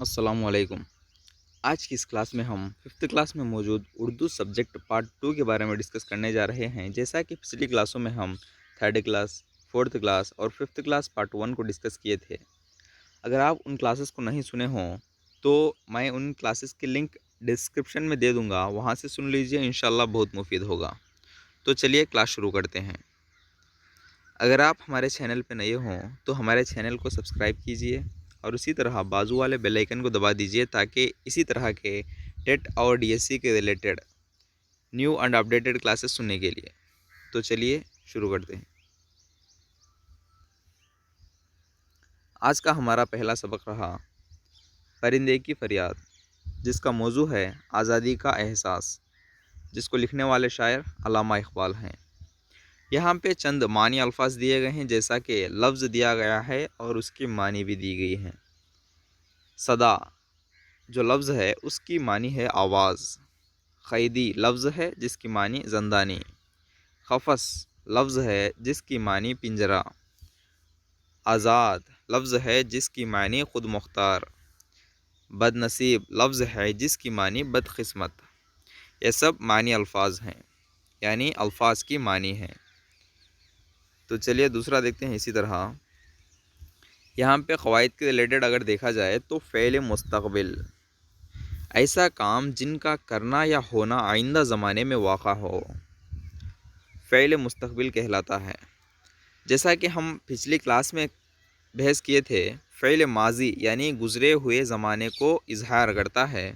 السلام علیکم۔ آج کی اس کلاس میں ہم 5th کلاس میں موجود اردو سبجیکٹ پارٹ 2 کے بارے میں ڈسکس کرنے جا رہے ہیں۔ جیسا کہ پچھلی کلاسوں میں ہم 3rd کلاس، 4th کلاس اور 5th کلاس پارٹ 1 کو ڈسکس کیے تھے۔ اگر آپ ان کلاسز کو نہیں سنے ہوں تو میں ان کلاسز کی لنک ڈسکرپشن میں دے دوں گا، وہاں سے سن لیجئے، انشاءاللہ بہت مفید ہوگا۔ تو چلیے کلاس شروع کرتے ہیں۔ اگر آپ ہمارے چینل پہ نئے ہوں تو ہمارے چینل کو سبسکرائب کیجئے اور اسی طرح بازو والے بیل آئیکن کو دبا دیجئے تاکہ اسی طرح کے ٹیٹ اور ڈی ایس سی کے related new and updated classes سننے کے لیے۔ تو چلیے شروع کرتے ہیں۔ آج کا ہمارا پہلا سبق رہا پرندے کی فریاد، جس کا موضوع ہے آزادی کا احساس، جس کو لکھنے والے شاعر علامہ اقبال ہیں۔ یہاں پہ چند معنی الفاظ دیے گئے ہیں، جیسا کہ لفظ دیا گیا ہے اور اس کی معنی بھی دی گئی ہیں۔ صدا جو لفظ ہے اس کی معنی ہے آواز۔ قیدی لفظ ہے جس کی معنی زندانی۔ قفس لفظ ہے جس کی معنی پنجرہ۔ آزاد لفظ ہے جس کی معنی خود مختار۔ بد نصیب لفظ ہے جس کی معنی بدقسمت۔ یہ سب معنی الفاظ ہیں، یعنی الفاظ کی معنی ہیں۔ تو چلیے دوسرا دیکھتے ہیں۔ اسی طرح یہاں پہ قواعد کے ریلیٹڈ اگر دیکھا جائے تو فعل مستقبل ایسا کام جن کا کرنا یا ہونا آئندہ زمانے میں واقع ہو، فعل مستقبل کہلاتا ہے۔ جیسا کہ ہم پچھلی کلاس میں بحث کیے تھے، فعل ماضی یعنی گزرے ہوئے زمانے کو اظہار کرتا ہے۔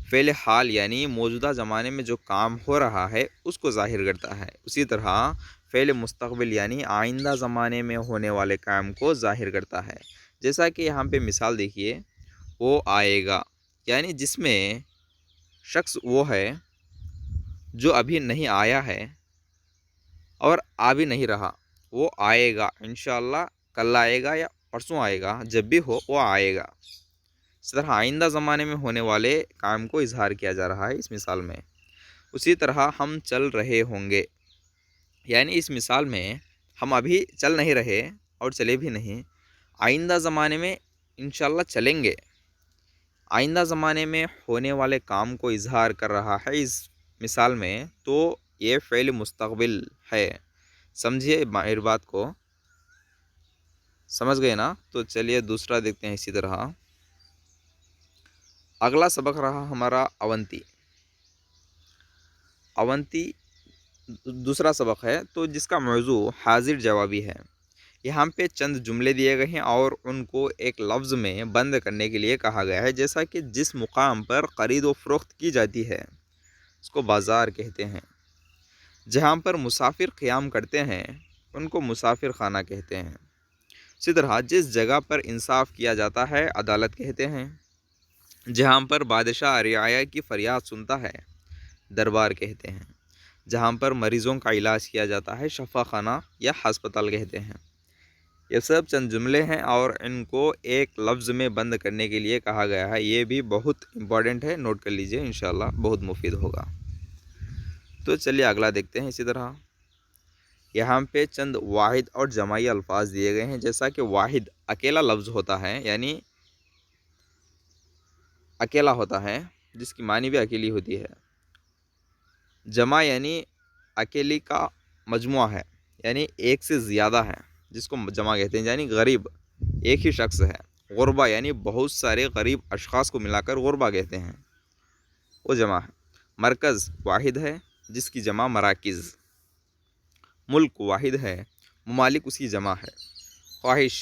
فعل حال یعنی موجودہ زمانے میں جو کام ہو رہا ہے اس کو ظاہر کرتا ہے۔ اسی طرح فعل مستقبل یعنی آئندہ زمانے میں ہونے والے کام کو ظاہر کرتا ہے۔ جیسا کہ یہاں پہ مثال دیکھیے، وہ آئے گا، یعنی جس میں شخص وہ ہے جو ابھی نہیں آیا ہے اور آ بھی نہیں رہا، وہ آئے گا انشاءاللہ، کل آئے گا یا پرسوں آئے گا، جب بھی ہو وہ آئے گا۔ اس طرح آئندہ زمانے میں ہونے والے کام کو اظہار کیا جا رہا ہے اس مثال میں۔ اسی طرح ہم چل رہے ہوں گے، یعنی اس مثال میں ہم ابھی چل نہیں رہے اور چلے بھی نہیں، آئندہ زمانے میں انشاءاللہ چلیں گے۔ آئندہ زمانے میں ہونے والے کام کو اظہار کر رہا ہے اس مثال میں، تو یہ فعل مستقبل ہے۔ سمجھیے اس بات کو، سمجھ گئے نا؟ تو چلیے دوسرا دیکھتے ہیں۔ اسی طرح اگلا سبق رہا ہمارا اونتی۔ اونتی دوسرا سبق ہے تو جس کا موضوع حاضر جوابی ہے۔ یہاں پہ چند جملے دیے گئے ہیں اور ان کو ایک لفظ میں بند کرنے کے لیے کہا گیا ہے۔ جیسا کہ جس مقام پر خرید و فروخت کی جاتی ہے اس کو بازار کہتے ہیں۔ جہاں پر مسافر قیام کرتے ہیں ان کو مسافر خانہ کہتے ہیں۔ اسی طرح جس جگہ پر انصاف کیا جاتا ہے عدالت کہتے ہیں۔ جہاں پر بادشاہ رعایا کی فریاد سنتا ہے دربار کہتے ہیں۔ جہاں پر مریضوں کا علاج کیا جاتا ہے شفا خانہ یا ہسپتال کہتے ہیں۔ یہ سب چند جملے ہیں اور ان کو ایک لفظ میں بند کرنے کے لیے کہا گیا ہے۔ یہ بھی بہت امپورٹنٹ ہے، نوٹ کر لیجئے، انشاءاللہ بہت مفید ہوگا۔ تو چلیے اگلا دیکھتے ہیں۔ اسی طرح یہاں پہ چند واحد اور جماعی الفاظ دیے گئے ہیں۔ جیسا کہ واحد اکیلا لفظ ہوتا ہے، یعنی اکیلا ہوتا ہے، جس کی معنی بھی اکیلی ہوتی ہے۔ جمع یعنی اکیلی کا مجموعہ ہے، یعنی ایک سے زیادہ ہے، جس کو جمع کہتے ہیں، یعنی غریب ایک ہی شخص ہے۔ غربہ یعنی بہت سارے غریب اشخاص کو ملا کر غربہ کہتے ہیں، وہ جمع ہے۔ مرکز واحد ہے جس کی جمع مراکز۔ ملک واحد ہے، ممالک اس کی جمع ہے۔ خواہش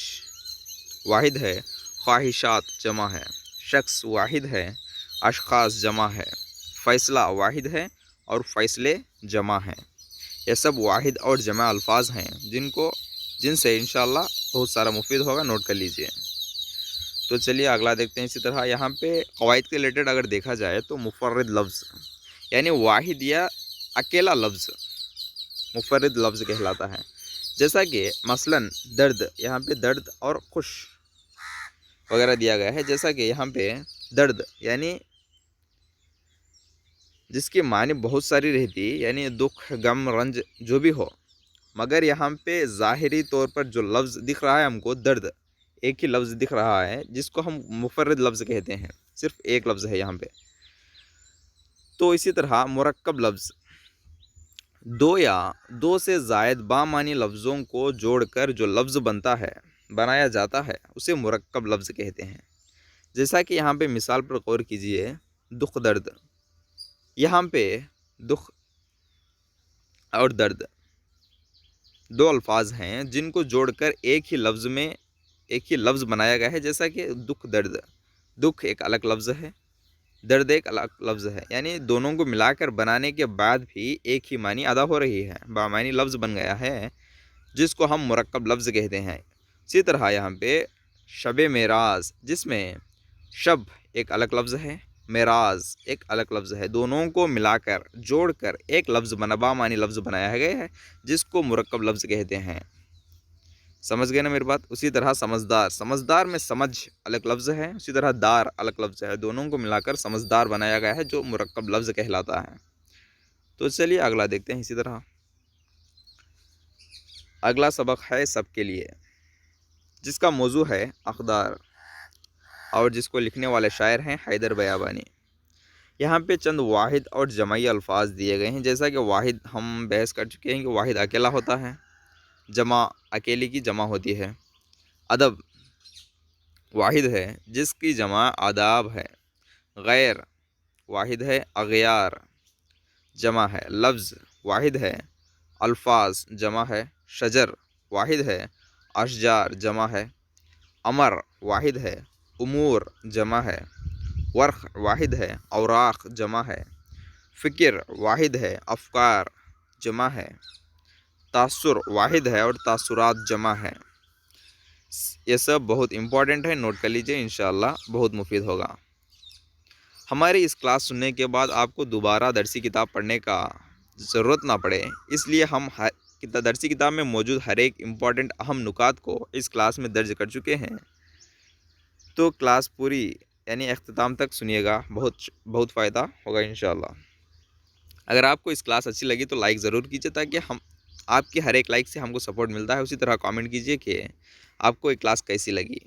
واحد ہے، خواہشات جمع ہے۔ شخص واحد ہے، اشخاص جمع ہے۔ فیصلہ واحد ہے اور فیصلے جمع ہیں۔ یہ سب واحد اور جمع الفاظ ہیں جن سے انشاءاللہ بہت سارا مفید ہوگا، نوٹ کر لیجئے۔ تو چلیے اگلا دیکھتے ہیں۔ اسی طرح یہاں پہ قواعد کے ریلیٹڈ اگر دیکھا جائے تو مفرد لفظ یعنی واحد یا اکیلا لفظ مفرد لفظ کہلاتا ہے۔ جیسا کہ مثلاً درد، یہاں پہ درد اور خوش وغیرہ دیا گیا ہے۔ جیسا کہ یہاں پہ درد یعنی جس کی معنی بہت ساری رہتی، یعنی دکھ، غم، رنج جو بھی ہو، مگر یہاں پہ ظاہری طور پر جو لفظ دکھ رہا ہے ہم کو درد، ایک ہی لفظ دکھ رہا ہے جس کو ہم مفرد لفظ کہتے ہیں، صرف ایک لفظ ہے یہاں پہ. تو اسی طرح مرکب لفظ دو یا دو سے زائد بامعنی لفظوں کو جوڑ کر جو لفظ بنایا جاتا ہے اسے مرکب لفظ کہتے ہیں. جیسا کہ یہاں پہ مثال پر غور کیجئے، دکھ درد. یہاں پہ دکھ اور درد دو الفاظ ہیں جن کو جوڑ کر ایک ہی لفظ بنایا گیا ہے. جیسا کہ دکھ درد، دکھ ایک الگ لفظ ہے، درد ایک الگ لفظ ہے، یعنی دونوں کو ملا کر بنانے کے بعد بھی ایک ہی معنی ادا ہو رہی ہے، بامعنی لفظ بن گیا ہے جس کو ہم مرکب لفظ کہتے ہیں. اسی طرح یہاں پہ شب معراج، جس میں شب ایک الگ لفظ ہے، معراج ایک الگ لفظ ہے، دونوں کو ملا کر جوڑ کر ایک لفظ بامعنی لفظ بنایا گیا ہے جس کو مرکب لفظ کہتے ہیں. سمجھ گئے نا میری بات؟ اسی طرح سمجھدار میں سمجھ الگ لفظ ہے، اسی طرح دار الگ لفظ ہے، دونوں کو ملا کر سمجھدار بنایا گیا ہے جو مرکب لفظ کہلاتا ہے. تو چلیے اگلا دیکھتے ہیں. اسی طرح اگلا سبق ہے سب کے لیے، جس کا موضوع ہے اقدار، اور جس کو لکھنے والے شاعر ہیں حیدر بیابانی. یہاں پہ چند واحد اور جمعی الفاظ دیے گئے ہیں. جیسا کہ واحد ہم بحث کر چکے ہیں کہ واحد اکیلا ہوتا ہے، جمع اکیلی کی جمع ہوتی ہے. ادب واحد ہے جس کی جمع آداب ہے. غیر واحد ہے، اغیار جمع ہے. لفظ واحد ہے، الفاظ جمع ہے. شجر واحد ہے، اشجار جمع ہے. امر واحد ہے، امور جمع ہے. ورق واحد ہے، اوراق جمع ہے. فکر واحد ہے، افکار جمع ہے. تاثر واحد ہے اور تاثرات جمع ہے. یہ سب بہت امپورٹنٹ ہے، نوٹ کر لیجئے، انشاءاللہ بہت مفید ہوگا. ہماری اس کلاس سننے کے بعد آپ کو دوبارہ درسی کتاب پڑھنے کا ضرورت نہ پڑے، اس لیے ہم درسی کتاب میں موجود ہر ایک امپورٹنٹ اہم نکات کو اس کلاس میں درج کر چکے ہیں. تو کلاس پوری یعنی اختتام تک سنیے گا، بہت فائدہ ہوگا انشاءاللہ. اگر آپ کو اس کلاس اچھی لگی تو لائک ضرور کیجیے، تاکہ آپ کی ہر ایک لائک سے ہم کو سپورٹ ملتا ہے. اسی طرح کامنٹ کیجیے کہ آپ کو یہ کلاس کیسی لگی.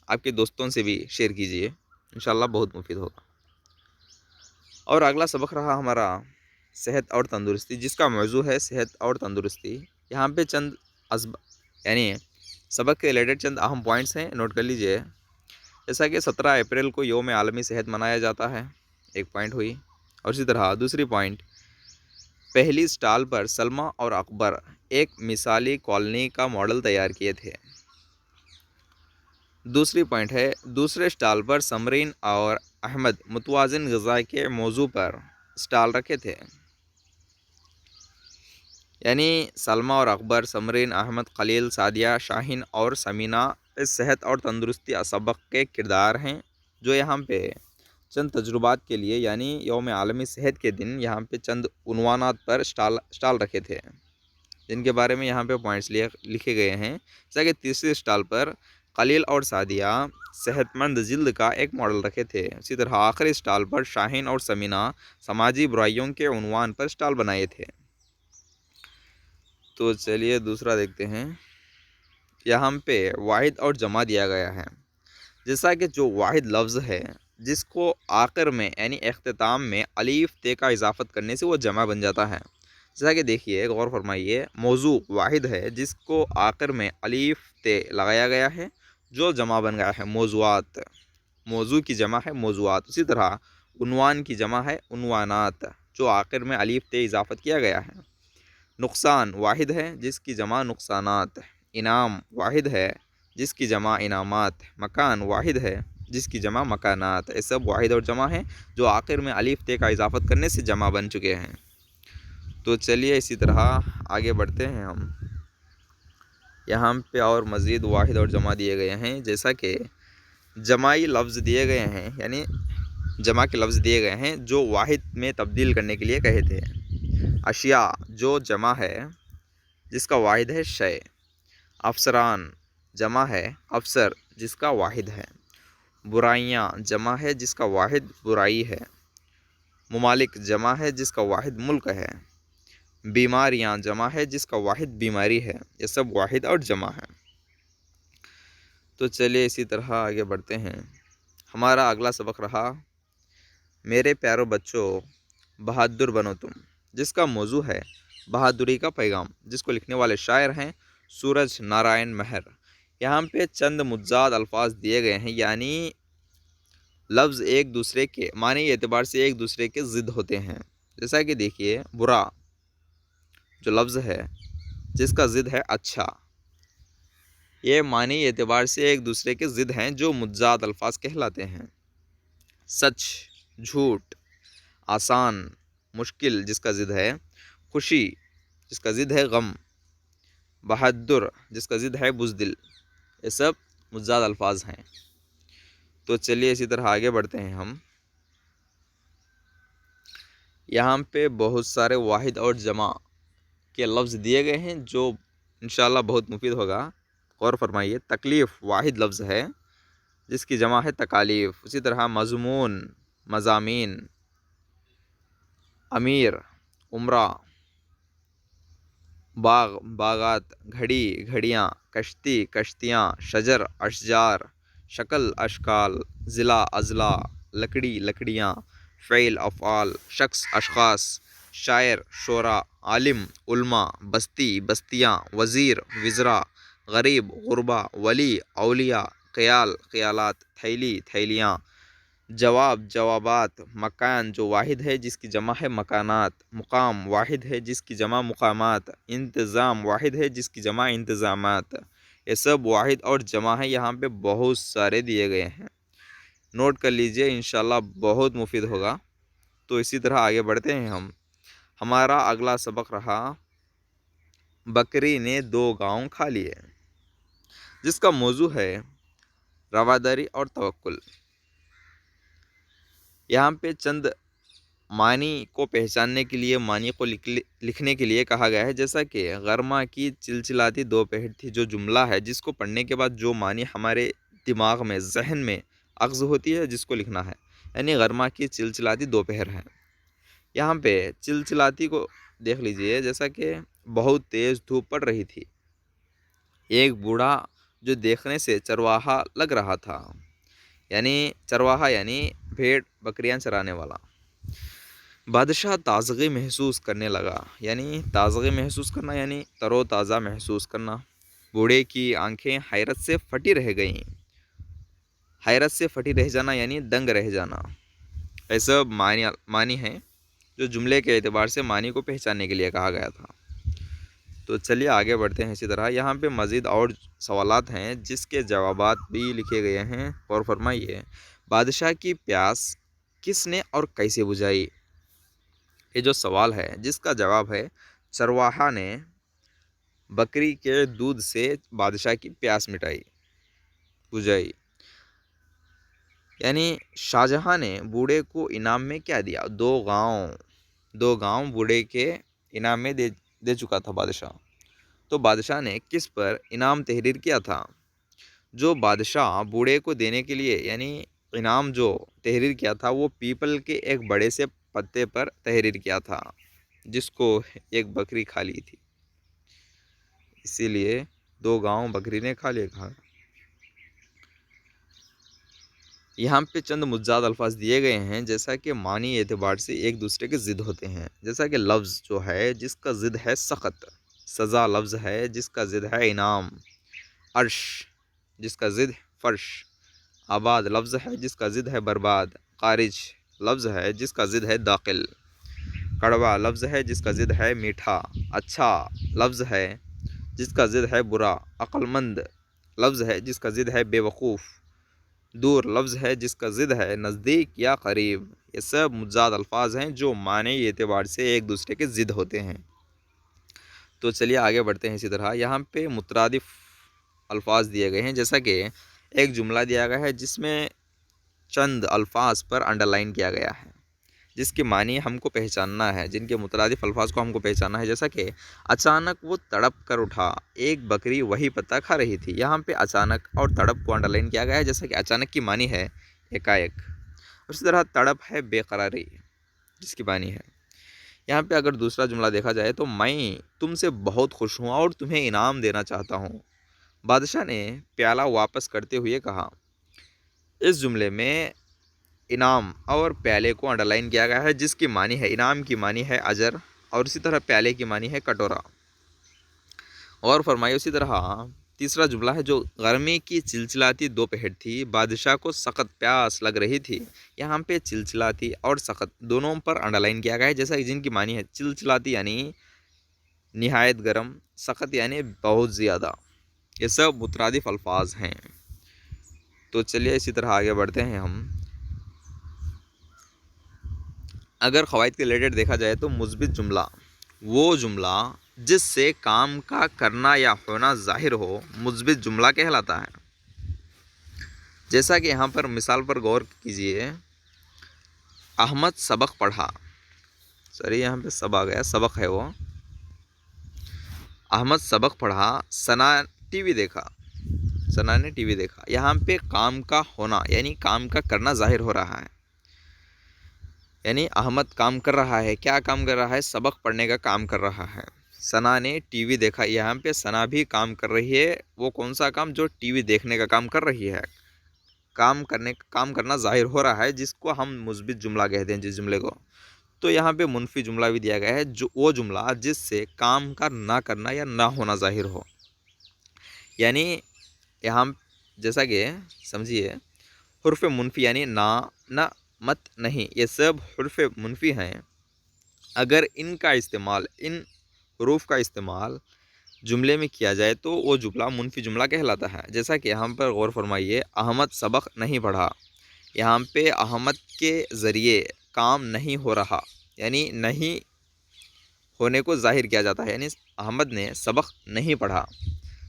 آپ کے دوستوں سے بھی شیئر کیجیے، انشاءاللہ بہت مفید ہوگا. اور اگلا سبق رہا ہمارا صحت اور تندرستی، جس کا موضوع ہے صحت اور تندرستی. یہاں پہ چند یعنی سبق کے ریلیٹڈ چند اہم پوائنٹس ہیں، نوٹ کر لیجئے. جیسا کہ 17 اپریل کو یوم عالمی صحت منایا جاتا ہے، ایک پوائنٹ ہوئی. اور اسی طرح دوسری پوائنٹ، پہلی سٹال پر سلمیٰ اور اکبر ایک مثالی کالونی کا ماڈل تیار کیے تھے. دوسری پوائنٹ ہے، دوسرے سٹال پر سمرین اور احمد متوازن غذا کے موضوع پر سٹال رکھے تھے. یعنی سلمیٰ اور اکبر، سمرین، احمد، خلیل، سعدیہ، شاہین اور سمینہ اس صحت اور تندرستی سبق کے کردار ہیں، جو یہاں پہ چند تجربات کے لیے یعنی یوم عالمی صحت کے دن یہاں پہ چند عنوانات پر سٹال رکھے تھے، جن کے بارے میں یہاں پہ پوائنٹس لکھے گئے ہیں. جیسا کہ تیسری سٹال پر خلیل اور سعدیہ صحت مند جلد کا ایک ماڈل رکھے تھے. اسی طرح آخری سٹال پر شاہین اور سمینہ سماجی برائیوں کے عنوان پر سٹال بنائے تھے. تو چلیے دوسرا دیکھتے ہیں. یہاں پہ واحد اور جمع دیا گیا ہے. جیسا کہ جو واحد لفظ ہے جس کو آخر میں یعنی اختتام میں الف تے کا اضافت کرنے سے وہ جمع بن جاتا ہے. جیسا کہ دیکھیے، غور فرمائیے، موضوع واحد ہے جس کو آخر میں الف تے لگایا گیا ہے جو جمع بن گیا ہے، موضوعات. موضوع کی جمع ہے موضوعات. اسی طرح عنوان کی جمع ہے عنوانات، جو آخر میں الف تے اضافت کیا گیا ہے. نقصان واحد ہے جس کی جمع نقصانات. انعام واحد ہے جس کی جمع انعامات. مکان واحد ہے جس کی جمع مکانات. یہ سب واحد اور جمع ہیں جو آخر میں الف تے کا اضافت کرنے سے جمع بن چکے ہیں. تو چلیے اسی طرح آگے بڑھتے ہیں ہم. یہاں پہ اور مزید واحد اور جمع دیے گئے ہیں. جیسا کہ جمعی لفظ دیے گئے ہیں، یعنی جمع کے لفظ دیے گئے ہیں جو واحد میں تبدیل کرنے کے لیے کہے تھے. اشیاء جو جمع ہے جس کا واحد ہے شے. افسران جمع ہے افسر جس کا واحد ہے. برائیاں جمع ہے جس کا واحد برائی ہے. ممالک جمع ہے جس کا واحد ملک ہے. بیماریاں جمع ہے جس کا واحد بیماری ہے. یہ سب واحد اور جمع ہے. تو چلیے اسی طرح آگے بڑھتے ہیں۔ ہمارا اگلا سبق رہا میرے پیاروں بچوں بہادر بنو تم، جس کا موضوع ہے بہادری کا پیغام، جس کو لکھنے والے شاعر ہیں سورج نارائن مہر۔ یہاں پہ چند متضاد الفاظ دیے گئے ہیں، یعنی لفظ ایک دوسرے کے معنی اعتبار سے ایک دوسرے کے ضد ہوتے ہیں۔ جیسا کہ دیکھیے برا جو لفظ ہے جس کا ضد ہے اچھا، یہ معنی اعتبار سے ایک دوسرے کے ضد ہیں جو متضاد الفاظ کہلاتے ہیں۔ سچ، جھوٹ، آسان، مشکل جس کا ضد ہے خوشی، جس کا ضد ہے غم، بہادر جس کا ضد ہے بزدل، یہ سب متضاد الفاظ ہیں۔ تو چلیے اسی طرح آگے بڑھتے ہیں ہم۔ یہاں پہ بہت سارے واحد اور جمع کے لفظ دیے گئے ہیں جو انشاءاللہ بہت مفید ہوگا، غور فرمائیے۔ تکلیف واحد لفظ ہے جس کی جمع ہے تکالیف۔ اسی طرح مضمون، مضامین، امیر، امراء، باغ، باغات، گھڑی، گھڑیاں، کشتی، کشتیاں، شجر، اشجار، شکل، اشکال، ضلع، اضلاع، لکڑی، لکڑیاں، فعل، افعال، شخص، اشخاص، شاعر، شعراء، عالم، علماء، بستی، بستیاں، وزیر، وزراء، غریب، غربا، ولی، اولیاء، خیال، خیالات، تھیلی، تھیلیاں، جواب، جوابات، مکان جو واحد ہے جس کی جمع ہے مکانات، مقام واحد ہے جس کی جمع مقامات، انتظام واحد ہے جس کی جمع انتظامات، یہ سب واحد اور جمع ہے۔ یہاں پہ بہت سارے دیے گئے ہیں، نوٹ کر لیجئے، انشاءاللہ بہت مفید ہوگا۔ تو اسی طرح آگے بڑھتے ہیں ہم۔ ہمارا اگلا سبق رہا بکری نے 2 گاؤں کھا لیے، جس کا موضوع ہے رواداری اور توکل۔ یہاں پہ چند معنی کو پہچاننے کے لیے معنی کو لکھنے کے لیے کہا گیا ہے، جیسا کہ گرما کی چلچلاتی دوپہر تھی، جو جملہ ہے جس کو پڑھنے کے بعد جو معنی ہمارے دماغ میں ذہن میں اخذ ہوتی ہے جس کو لکھنا ہے، یعنی گرما کی چلچلاتی دوپہر ہے۔ یہاں پہ چلچلاتی کو دیکھ لیجئے، جیسا کہ بہت تیز دھوپ پڑ رہی تھی، ایک بوڑھا جو دیکھنے سے چرواہا لگ رہا تھا، یعنی چرواہا یعنی بھیڑ بکریاں چرانے والا، بادشاہ تازگی محسوس کرنے لگا، یعنی تازگی محسوس کرنا یعنی تر و تازہ محسوس کرنا۔ بوڑھے کی آنکھیں حیرت سے پھٹی رہ گئیں، حیرت سے پھٹی رہ جانا یعنی دنگ رہ جانا۔ ایسا معنی ہیں جو جملے کے اعتبار سے معنی کو پہچاننے کے لیے کہا گیا تھا۔ تو چلیے آگے بڑھتے ہیں اسی طرح۔ یہاں پہ مزید اور سوالات ہیں جس کے جوابات بھی لکھے گئے ہیں، غور فرمائیے۔ بادشاہ کی پیاس کس نے اور کیسے بجھائی؟ یہ جو سوال ہے جس کا جواب ہے چرواہا نے بکری کے دودھ سے بادشاہ کی پیاس مٹائی، بجھائی۔ یعنی شاہجہاں نے بوڑھے کو انعام میں کیا دیا؟ 2 گاؤں بوڑھے کے انعام میں دے چکا تھا بادشاہ۔ تو بادشاہ نے کس پر انعام تحریر کیا تھا؟ جو بادشاہ بوڑھے کو دینے کے لیے یعنی انعام جو تحریر کیا تھا وہ پیپل کے ایک بڑے سے پتے پر تحریر کیا تھا، جس کو ایک بکری کھا لی تھی، اسی لیے 2 گاؤں بکری نے کھا لیا کہا۔ یہاں پہ چند متضاد الفاظ دیے گئے ہیں، جیسا کہ معنی اعتبار سے ایک دوسرے کے ضد ہوتے ہیں، جیسا کہ لفظ جو ہے جس کا ضد ہے سخت، سزا لفظ ہے جس کا ضد ہے انعام، عرش جس کا ضد فرش، آباد لفظ ہے جس کا ضد ہے برباد، خارج لفظ ہے جس کا ضد ہے داخل، کڑوا لفظ ہے جس کا ضد ہے میٹھا، اچھا لفظ ہے جس کا ضد ہے برا، عقل مند لفظ ہے جس کا ضد ہے بے وقوف، دور لفظ ہے جس کا ضد ہے نزدیک یا قریب۔ یہ سب متضاد الفاظ ہیں جو معنی اعتبار سے ایک دوسرے کے ضد ہوتے ہیں۔ تو چلیے آگے بڑھتے ہیں اسی طرح۔ یہاں پہ مترادف الفاظ دیے گئے ہیں، جیسا کہ ایک جملہ دیا گیا ہے جس میں چند الفاظ پر انڈر لائن کیا گیا ہے، جس کے معنی ہم کو پہچاننا ہے، جن کے مترادف الفاظ کو ہم کو پہچاننا ہے، جیسا کہ اچانک وہ تڑپ کر اٹھا، ایک بکری وہی پتہ کھا رہی تھی۔ یہاں پہ اچانک اور تڑپ کو انڈر لائن کیا گیا ہے، جیسا کہ اچانک کی معنی ہے ایک اسی طرح تڑپ ہے بے قراری جس کی معنی ہے۔ یہاں پہ اگر دوسرا جملہ دیکھا جائے تو میں تم سے بہت خوش ہوں اور تمہیں انعام دینا چاہتا ہوں، بادشاہ نے پیالہ واپس کرتے ہوئے کہا۔ اس جملے میں انعام اور پیالے کو انڈرلائن کیا گیا ہے، جس کی معنی ہے انعام کی معنی ہے اجر، اور اسی طرح پیالے کی معنی ہے کٹورا۔ اور فرمائے اسی طرح تیسرا جملہ ہے جو گرمی کی چلچلاتی دوپہر تھی، بادشاہ کو سخت پیاس لگ رہی تھی۔ یہاں پہ چلچلاتی اور سخت دونوں پر انڈرلائن کیا گیا ہے، جیسا کہ جن کی معنی ہے چلچلاتی یعنی نہایت گرم، سخت یعنی بہت زیادہ۔ یہ سب مترادف الفاظ ہیں۔ تو چلیے اسی طرح آگے بڑھتے ہیں ہم۔ اگر قواعد کے ریلیٹڈ دیکھا جائے تو مثبت جملہ وہ جملہ جس سے کام کا کرنا یا ہونا ظاہر ہو مثبت جملہ کہلاتا ہے۔ جیسا کہ یہاں پر مثال پر غور کیجئے، احمد سبق پڑھا، یہاں پہ سب آ گیا، سبق ہے وہ۔ احمد سبق پڑھا، ثنا ٹی وی دیکھا، ثنا نے ٹی وی دیکھا۔ یہاں پہ کام کا ہونا یعنی کام کا کرنا ظاہر ہو رہا ہے، یعنی احمد کام کر رہا ہے۔ کیا کام کر رہا ہے؟ سبق پڑھنے کا کام کر رہا ہے۔ ثنا نے ٹی وی دیکھا، یہاں پہ ثنا بھی کام کر رہی ہے۔ وہ کون سا کام؟ جو ٹی وی دیکھنے کا کام کر رہی ہے۔ کام کرنا ظاہر ہو رہا ہے، جس کو ہم مثبت جملہ کہتے ہیں، جس جملے کو۔ تو یہاں پہ منفی جملہ بھی دیا گیا ہے، جو وہ جملہ جس سے کام کا نہ کرنا یا نہ ہونا ظاہر ہو۔ یعنی یہاں جیسا کہ سمجھیے، حرف منفی یعنی نہ، مت، نہیں، یہ سب حرف منفی ہیں۔ اگر ان حروف کا استعمال جملے میں کیا جائے تو وہ جملہ منفی جملہ کہلاتا ہے۔ جیسا کہ یہاں پر غور فرمائیے، احمد سبق نہیں پڑھا۔ یہاں پہ احمد کے ذریعے کام نہیں ہو رہا، یعنی نہیں ہونے کو ظاہر کیا جاتا ہے، یعنی احمد نے سبق نہیں پڑھا۔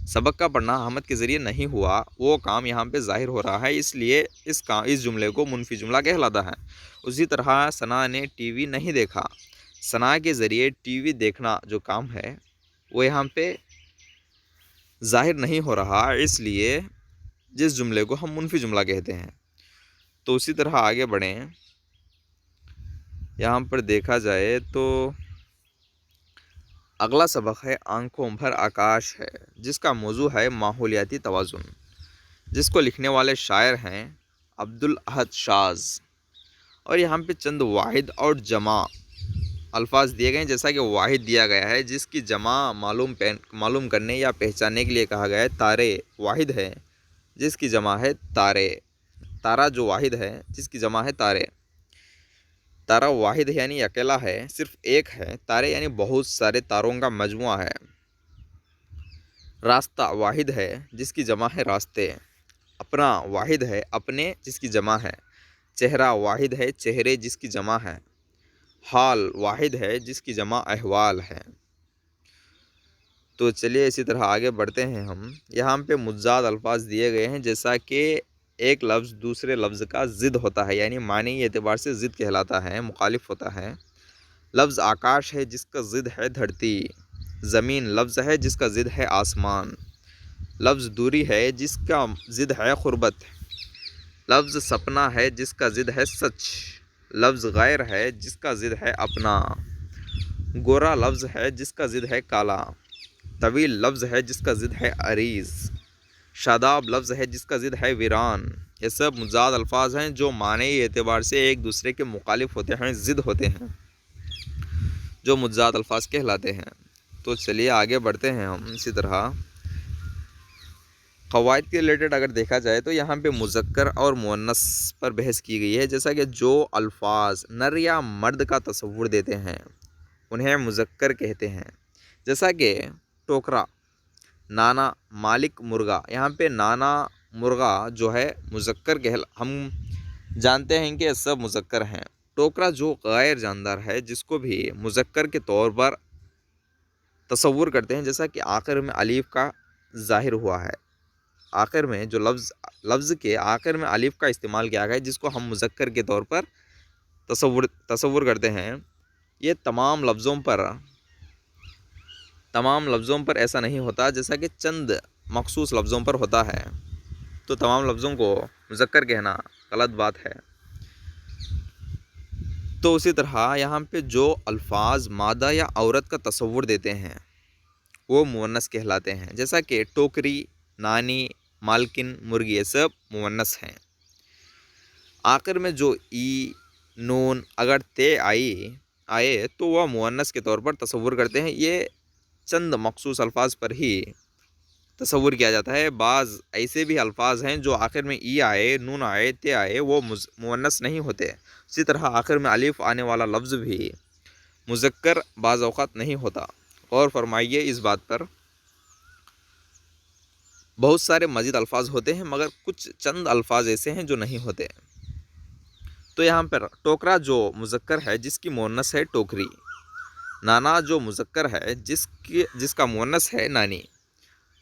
سبق کا پڑھنا احمد کے ذریعے نہیں ہوا، وہ کام یہاں پہ ظاہر ہو رہا ہے، اس لیے اس جملے کو منفی جملہ کہلاتا ہے۔ اسی طرح ثنا نے ٹی وی نہیں دیکھا۔ ثنا کے ذریعے ٹی وی دیکھنا جو کام ہے وہ یہاں پہ ظاہر نہیں ہو رہا، اس لیے جس جملے کو ہم منفی جملہ کہتے ہیں۔ تو اسی طرح آگے بڑھیں، یہاں پر دیکھا جائے تو اگلا سبق ہے آنکھوں بھر آکاش ہے، جس کا موضوع ہے ماحولیاتی توازن، جس کو لکھنے والے شاعر ہیں عبدالاحد شاذ۔ اور یہاں پہ چند واحد اور جمع الفاظ دیے گئے ہیں، جیسا کہ واحد دیا گیا ہے جس کی جمع معلوم کرنے یا پہچاننے کے لیے کہا گیا ہے تارے واحد ہے جس کی جمع ہے تارے۔ تارا جو واحد ہے جس کی جمع ہے تارے۔ تارا واحد ہے یعنی اکیلا ہے، صرف ایک ہے۔ تارے یعنی بہت سارے تاروں کا مجموعہ ہے۔ راستہ واحد ہے جس کی جمع ہے راستے۔ اپنا واحد ہے اپنے جس کی جمع ہے۔ چہرہ واحد ہے چہرے جس کی جمع ہے۔ حال واحد ہے جس کی جمع احوال ہے۔ تو چلیے اسی طرح آگے بڑھتے ہیں ہم۔ یہاں پہ متضاد الفاظ دیے گئے ہیں، جیسا کہ ایک لفظ دوسرے لفظ کا ضد ہوتا ہے، یعنی معنی اعتبار سے ضد کہلاتا ہے، مخالف ہوتا ہے۔ لفظ آکاش ہے جس کا ضد ہے دھرتی۔ زمین لفظ ہے جس کا ضد ہے آسمان۔ لفظ دوری ہے جس کا ضد ہے غربت۔ لفظ سپنا ہے جس کا ضد ہے سچ۔ لفظ غیر ہے جس کا ضد ہے اپنا۔ گورا لفظ ہے جس کا ضد ہے کالا۔ طویل لفظ ہے جس کا ضد ہے عریض۔ شاداب لفظ ہے جس کا ضد ہے ویران۔ یہ سب متضاد الفاظ ہیں جو معنی اعتبار سے ایک دوسرے کے مخالف ہوتے ہیں، ضد ہوتے ہیں، جو متضاد الفاظ کہلاتے ہیں۔ تو چلیے آگے بڑھتے ہیں ہم۔ اسی طرح قواعد کے ریلیٹڈ اگر دیکھا جائے تو یہاں پہ مذکر اور مؤنث پر بحث کی گئی ہے، جیسا کہ جو الفاظ نر یا مرد کا تصور دیتے ہیں انہیں مذکر کہتے ہیں، جیسا کہ ٹوکرا، نانا، مالک، مرغا۔ یہاں پہ نانا، مرغا جو ہے مذکر ہم جانتے ہیں کہ یہ سب مذکر ہیں۔ ٹوکرا جو غیر جاندار ہے، جس کو بھی مذکر کے طور پر تصور کرتے ہیں، جیسا کہ آخر میں الف کا ظاہر ہوا ہے، آخر میں جو لفظ کے آخر میں الف کا استعمال کیا گیا ہے، جس کو ہم مذکر کے طور پر تصور کرتے ہیں۔ یہ تمام لفظوں پر ایسا نہیں ہوتا، جیسا کہ چند مخصوص لفظوں پر ہوتا ہے، تو تمام لفظوں کو مذکر کہنا غلط بات ہے۔ تو اسی طرح یہاں پہ جو الفاظ مادہ یا عورت کا تصور دیتے ہیں وہ مؤنث کہلاتے ہیں، جیسا کہ ٹوکری، نانی، مالکن، مرغی، یہ سب مونس ہیں۔ آخر میں جو ای، نون اگر تے آئے تو وہ مونس کے طور پر تصور کرتے ہیں۔ یہ چند مخصوص الفاظ پر ہی تصور کیا جاتا ہے۔ بعض ایسے بھی الفاظ ہیں جو آخر میں ای آئے، نون آئے، تے آئے وہ مونس نہیں ہوتے۔ اسی طرح آخر میں الف آنے والا لفظ بھی مذکر بعض اوقات نہیں ہوتا۔ غور فرمائیے اس بات پر۔ بہت سارے مزید الفاظ ہوتے ہیں مگر کچھ چند الفاظ ایسے ہیں جو نہیں ہوتے۔ تو یہاں پر ٹوکرا جو مذکر ہے جس کی مونس ہے ٹوکری، نانا جو مذکر ہے جس کا مونس ہے نانی،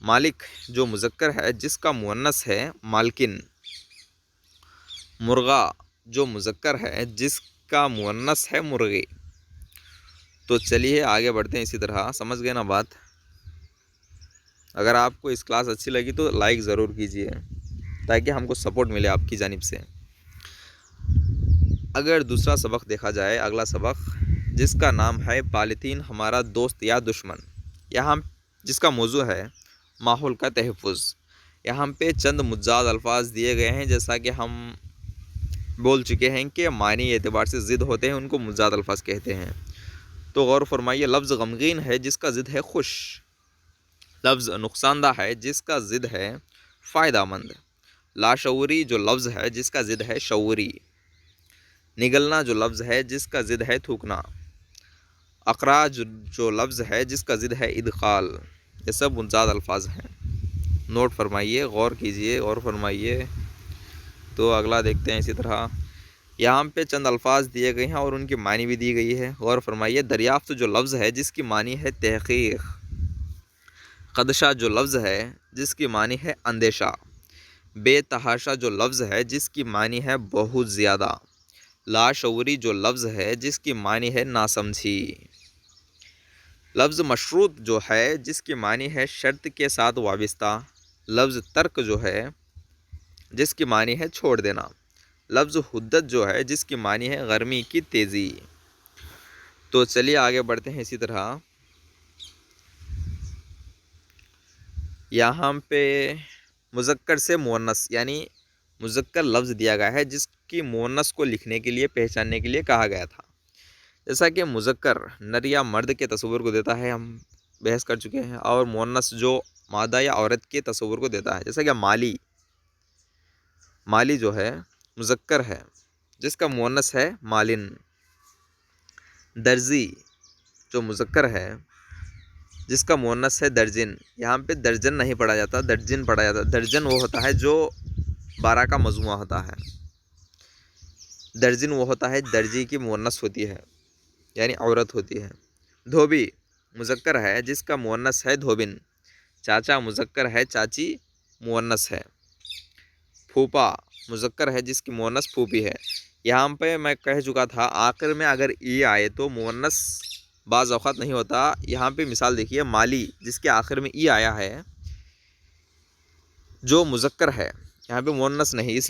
مالک جو مذکر ہے جس کا مونس ہے مالکن، مرغا جو مذکر ہے جس کا مونس ہے مرغی۔ تو چلیے آگے بڑھتے ہیں اسی طرح، سمجھ گئے نا بات؟ اگر آپ کو اس کلاس اچھی لگی تو لائک ضرور کیجیے تاکہ ہم کو سپورٹ ملے آپ کی جانب سے۔ اگر دوسرا سبق دیکھا جائے، اگلا سبق جس کا نام ہے پالیتھین ہمارا دوست یا دشمن، یہاں جس کا موضوع ہے ماحول کا تحفظ۔ یہاں پہ چند مجاز الفاظ دیے گئے ہیں، جیسا کہ ہم بول چکے ہیں کہ معنی اعتبار سے ضد ہوتے ہیں، ان کو مجاز الفاظ کہتے ہیں۔ تو غور فرمائیے، لفظ غمگین ہے جس کا ضد ہے خوش، لفظ نقصان دہ ہے جس کا ضد ہے فائدہ مند، لاشعوری جو لفظ ہے جس کا ضد ہے شعوری، نگلنا جو لفظ ہے جس کا ضد ہے تھوکنا، اخراج جو لفظ ہے جس کا ضد ہے ادخال۔ یہ سب مجاز الفاظ ہیں، نوٹ فرمائیے، غور کیجئے، غور فرمائیے۔ تو اگلا دیکھتے ہیں اسی طرح، یہاں پہ چند الفاظ دیے گئے ہیں اور ان کی معنی بھی دی گئی ہے۔ غور فرمائیے، دریافت جو لفظ ہے جس کی معنی ہے تحقیق، خدشہ جو لفظ ہے جس کی معنی ہے اندیشہ، بے تحاشا جو لفظ ہے جس کی معنی ہے بہت زیادہ، لاشعوری جو لفظ ہے جس کی معنی ہے ناسمجھی، لفظ مشروط جو ہے جس کی معنی ہے شرط کے ساتھ وابستہ، لفظ ترک جو ہے جس کی معنی ہے چھوڑ دینا، لفظ حدت جو ہے جس کی معنی ہے گرمی کی تیزی۔ تو چلیے آگے بڑھتے ہیں اسی طرح، یہاں پہ مذکر سے مؤنث یعنی مذکر لفظ دیا گیا ہے جس کی مؤنث کو لکھنے کے لیے، پہچاننے کے لیے کہا گیا تھا۔ جیسا کہ مذکر نر یا مرد کے تصور کو دیتا ہے، ہم بحث کر چکے ہیں، اور مؤنث جو مادہ یا عورت کے تصور کو دیتا ہے، جیسا کہ مالی جو ہے مذکر ہے جس کا مؤنث ہے مالن، درزی جو مذکر ہے جس کا مؤنث ہے درجن۔ یہاں پہ درجن نہیں پڑھا جاتا، درجن پڑھا جاتا۔ درجن وہ ہوتا ہے جو 12 کا مجموعہ ہوتا ہے، درجن وہ ہوتا ہے درجی کی مؤنث ہوتی ہے یعنی عورت ہوتی ہے۔ دھوبی مذکر ہے جس کا مؤنث ہے دھوبن، چاچا مذکر ہے چاچی مؤنث ہے، پھوپا مذکر ہے جس کی مؤنث پھوپھی ہے۔ یہاں پہ میں کہہ چکا تھا آخر میں اگر ای آئے تو مؤنث بعض اوقات نہیں ہوتا۔ یہاں پہ مثال دیکھیے، مالی جس کے آخر میں ای آیا ہے جو مذکر ہے، یہاں پہ مؤنث نہیں، اس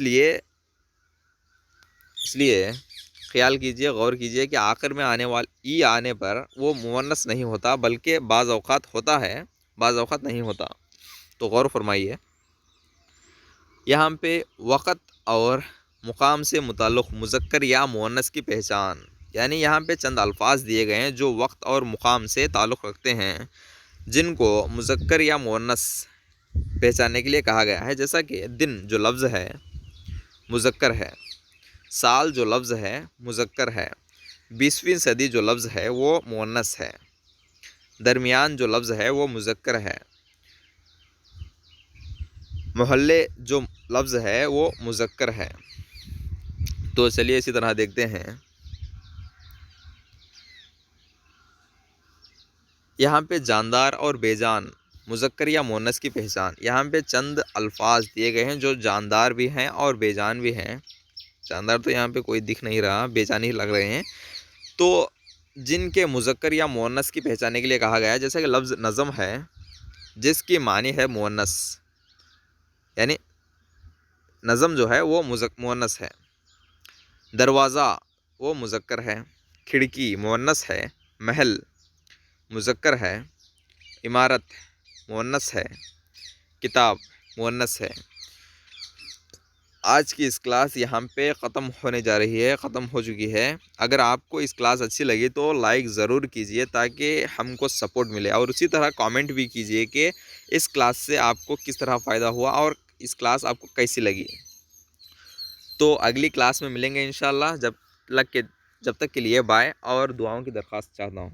لیے خیال کیجئے، غور کیجئے کہ آخر میں آنے والا ای آنے پر وہ مؤنث نہیں ہوتا بلکہ بعض اوقات ہوتا ہے، بعض اوقات نہیں ہوتا۔ تو غور فرمائیے، یہاں پہ وقت اور مقام سے متعلق مذکر یا مؤنث کی پہچان، یعنی یہاں پہ چند الفاظ دیے گئے ہیں جو وقت اور مقام سے تعلق رکھتے ہیں، جن کو مذکر یا مؤنث پہچاننے کے لیے کہا گیا ہے۔ جیسا کہ دن جو لفظ ہے مذکر ہے، سال جو لفظ ہے مذکر ہے، 20ویں صدی جو لفظ ہے وہ مؤنث ہے، درمیان جو لفظ ہے وہ مذکر ہے، محلے جو لفظ ہے وہ مذکر ہے۔ تو چلیے اسی طرح دیکھتے ہیں، یہاں پہ جاندار اور بے جان مذکر یا مؤنث کی پہچان۔ یہاں پہ چند الفاظ دیے گئے ہیں جو جاندار بھی ہیں اور بے جان بھی ہیں۔ جاندار تو یہاں پہ کوئی دکھ نہیں رہا، بے جان ہی لگ رہے ہیں، تو جن کے مذکر یا مؤنث کی پہچاننے کے لیے کہا گیا ہے، جیسا کہ لفظ نظم ہے جس کی معنی ہے مؤنث، یعنی نظم جو ہے وہ مؤنث ہے، دروازہ وہ مذکر ہے، کھڑکی مؤنث ہے، محل مذکر ہے، عمارت مؤنث ہے، کتاب مؤنث ہے۔ آج کی اس کلاس یہاں پہ ختم ہونے جا رہی ہے، ختم ہو چکی ہے۔ اگر آپ کو اس کلاس اچھی لگی تو لائک ضرور کیجئے تاکہ ہم کو سپورٹ ملے، اور اسی طرح کامنٹ بھی کیجئے کہ اس کلاس سے آپ کو کس طرح فائدہ ہوا اور اس کلاس آپ کو کیسی لگی۔ تو اگلی کلاس میں ملیں گے انشاءاللہ، جب تک کے لیے بائے، اور دعاؤں کی درخواست چاہتا ہوں۔